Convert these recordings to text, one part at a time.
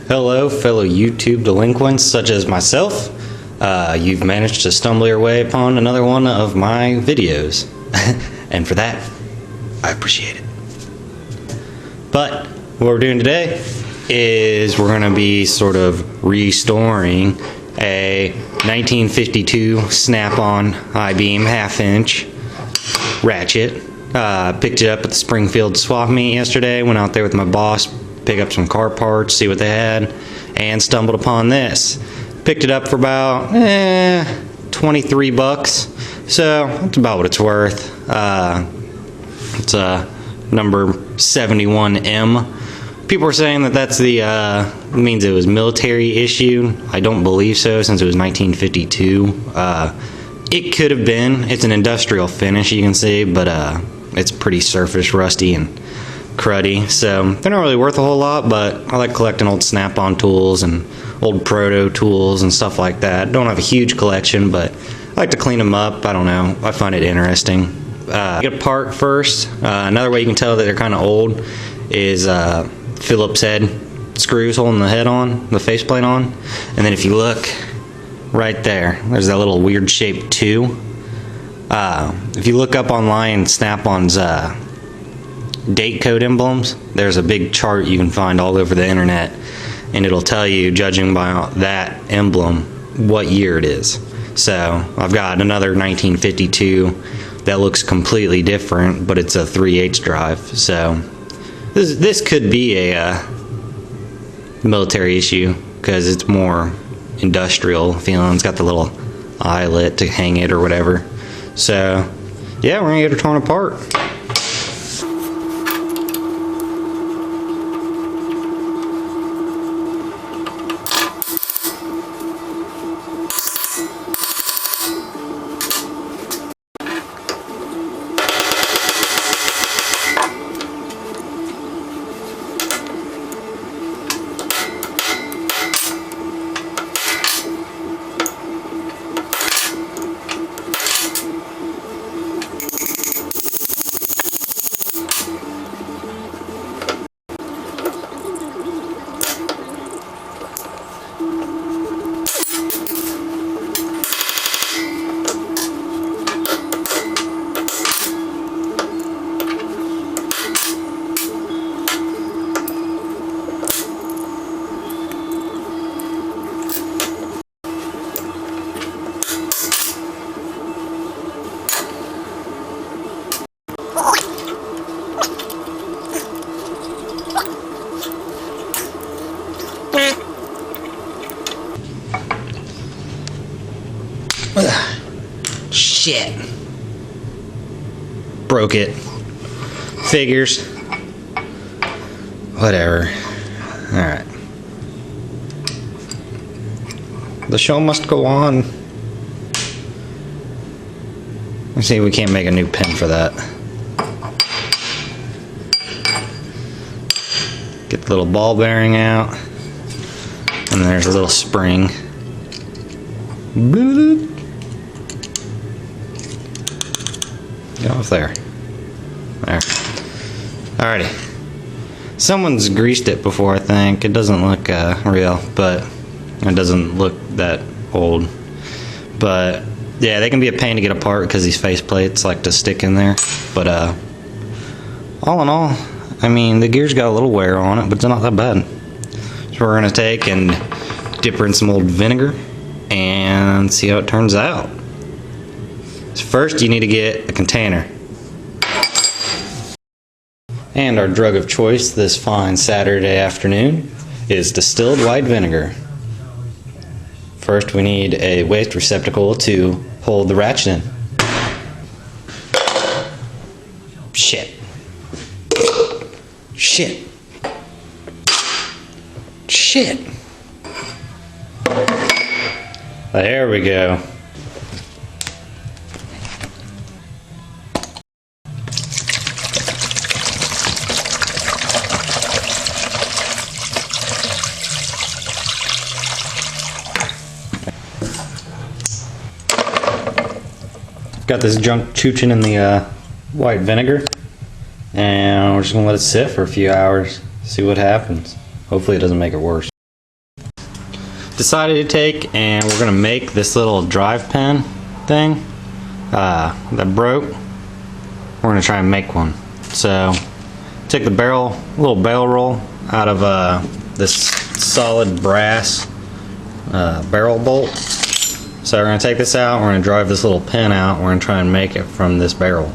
Hello, fellow YouTube delinquents such as myself. You've managed to stumble your way upon another one of my videos. And for that, I appreciate it. But what we're doing today is we're going to be sort of restoring a 1952 Snap-on I-beam 1/2 inch Ratchet. Picked it up at the Springfield swap meet yesterday, went out there with my boss, pick up some car parts, see what they had, and stumbled upon this. Picked it up for about 23 bucks, so that's about what it's worth. It's a number 71M. People are saying that that's the means it was military issue. I don't believe so, since it was 1952. It could have been. It's an industrial finish, you can see, but it's pretty surface rusty and cruddy, so they're not really worth a whole lot. But I like collecting old Snap-on tools and old proto tools and stuff like that. Don't have a huge collection, but I like to clean them up. I don't know, I find it interesting. Get a part first. Another way you can tell that they're kind of old is Phillips head screws holding the head on, the faceplate on, and then if you look right there, there's that little weird shaped 2. If you look up online Snap-on's date code emblems, there's a big chart you can find all over the internet, and it'll tell you, judging by that emblem, what year it is. So I've got another 1952 that looks completely different, but it's a 3/8 drive. So this could be a military issue because it's more industrial feeling. It's got the little eyelet to hang it or whatever. So yeah, we're gonna get her torn apart. Shit. Broke it. Figures. Whatever. Alright. The show must go on. Let's see if we can't make a new pin for that. Get the little ball bearing out. And there's a little spring. Bloop. Get off there. There. Alrighty. Someone's greased it before, I think. It doesn't look real, but it doesn't look that old. But yeah, they can be a pain to get apart because these face plates like to stick in there. But all in all, I mean, the gear's got a little wear on it, but it's not that bad. So we're gonna take and dip her in some old vinegar and see how it turns out. So first, you need to get a container. And our drug of choice this fine Saturday afternoon is distilled white vinegar. First, we need a waste receptacle to hold the ratchet in. Shit. Shit. Shit. There we go. Got this junk chooching in the white vinegar, and we're just gonna let it sit for a few hours, see what happens. Hopefully it doesn't make it worse. decided to take, and we're gonna make this little drive pin thing that broke. We're gonna try and make one. So take the little barrel roll out of this solid brass barrel bolt. So we're gonna take this out, we're gonna drive this little pin out, we're gonna try and make it from this barrel.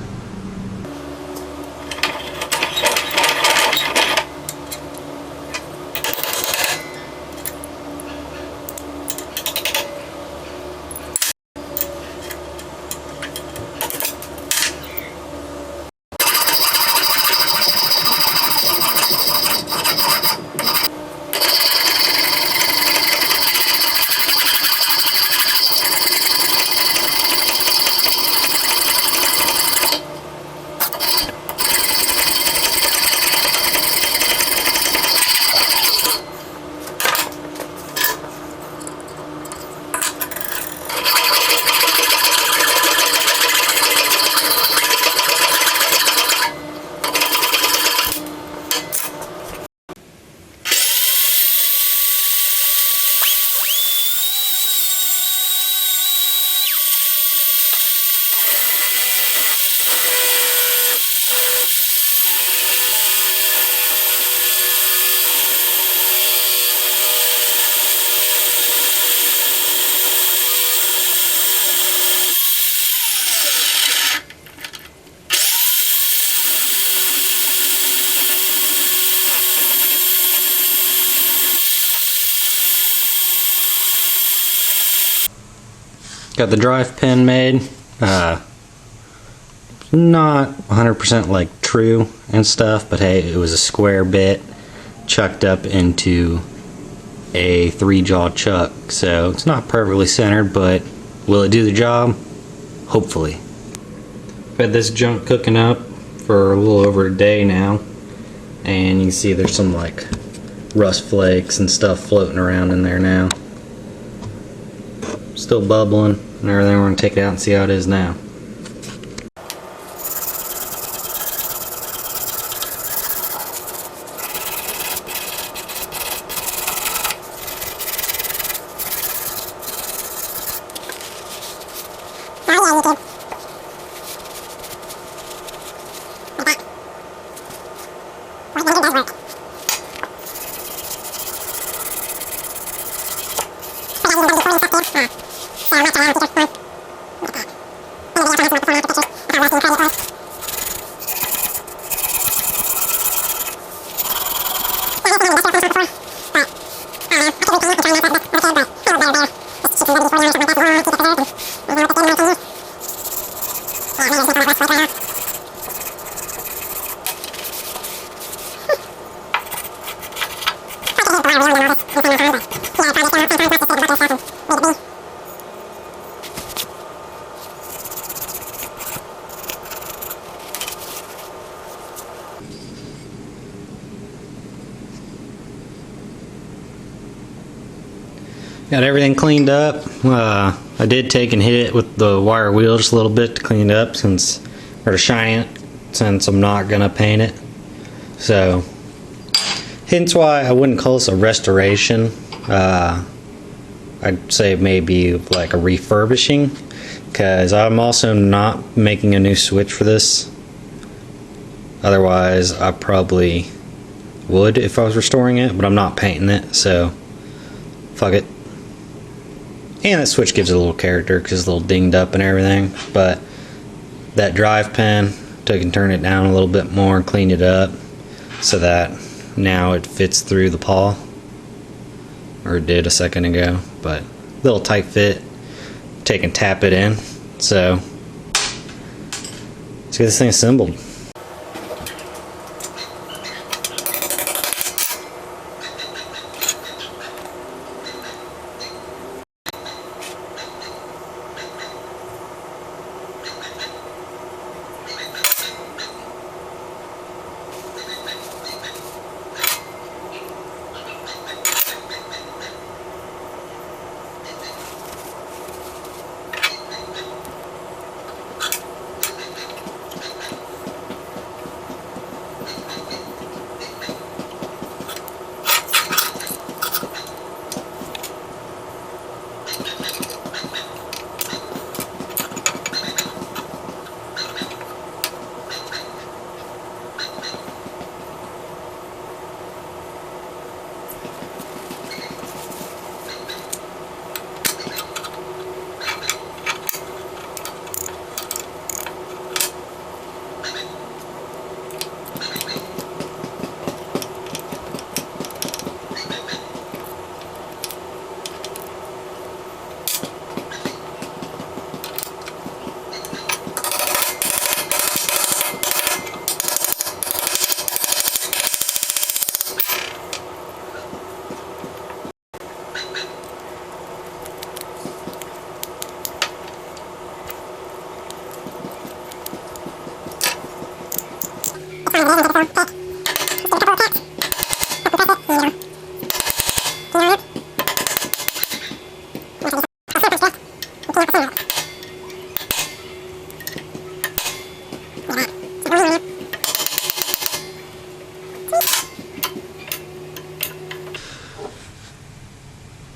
Got the drive pin made. Not 100% like true and stuff, but hey, it was a square bit chucked up into a 3-jaw chuck, so it's not perfectly centered, but will it do the job? Hopefully. I've had this junk cooking up for a little over a day now, and you can see there's some like rust flakes and stuff floating around in there now. Still bubbling and everything. We're going to take it out and see how it is now. Got everything cleaned up. I did take and hit it with the wire wheel just a little bit to clean it up or to shine it, since I'm not gonna paint it. So, hence why I wouldn't call this a restoration. I'd say maybe like a refurbishing, because I'm also not making a new switch for this. Otherwise, I probably would if I was restoring it, but I'm not painting it, so fuck it. And that switch gives it a little character because it's a little dinged up and everything. But that drive pin, took and turned it down a little bit more and cleaned it up so that now it fits through the pawl. Or it did a second ago, but a little tight fit. Take and tap it in. So let's get this thing assembled.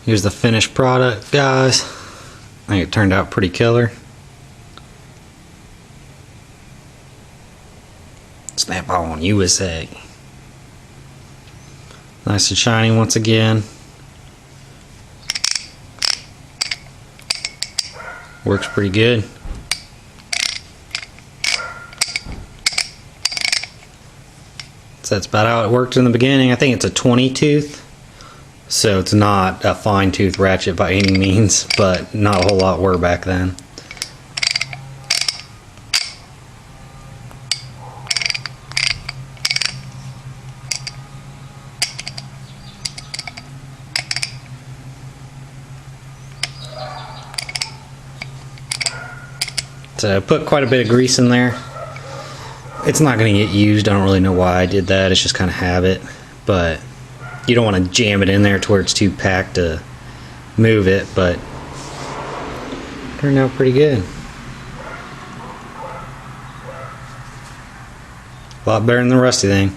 Here's the finished product, guys. I think it turned out pretty killer. Snap on USA. Nice and shiny once again. Works pretty good. So that's about how it worked in the beginning. I think it's a 20 tooth. So it's not a fine tooth ratchet by any means, but not a whole lot were back then. So I put quite a bit of grease in there. It's not going to get used. I don't really know why I did that. It's just kind of habit, but you don't want to jam it in there to where it's too packed to move it, but turned out pretty good. A lot better than the rusty thing.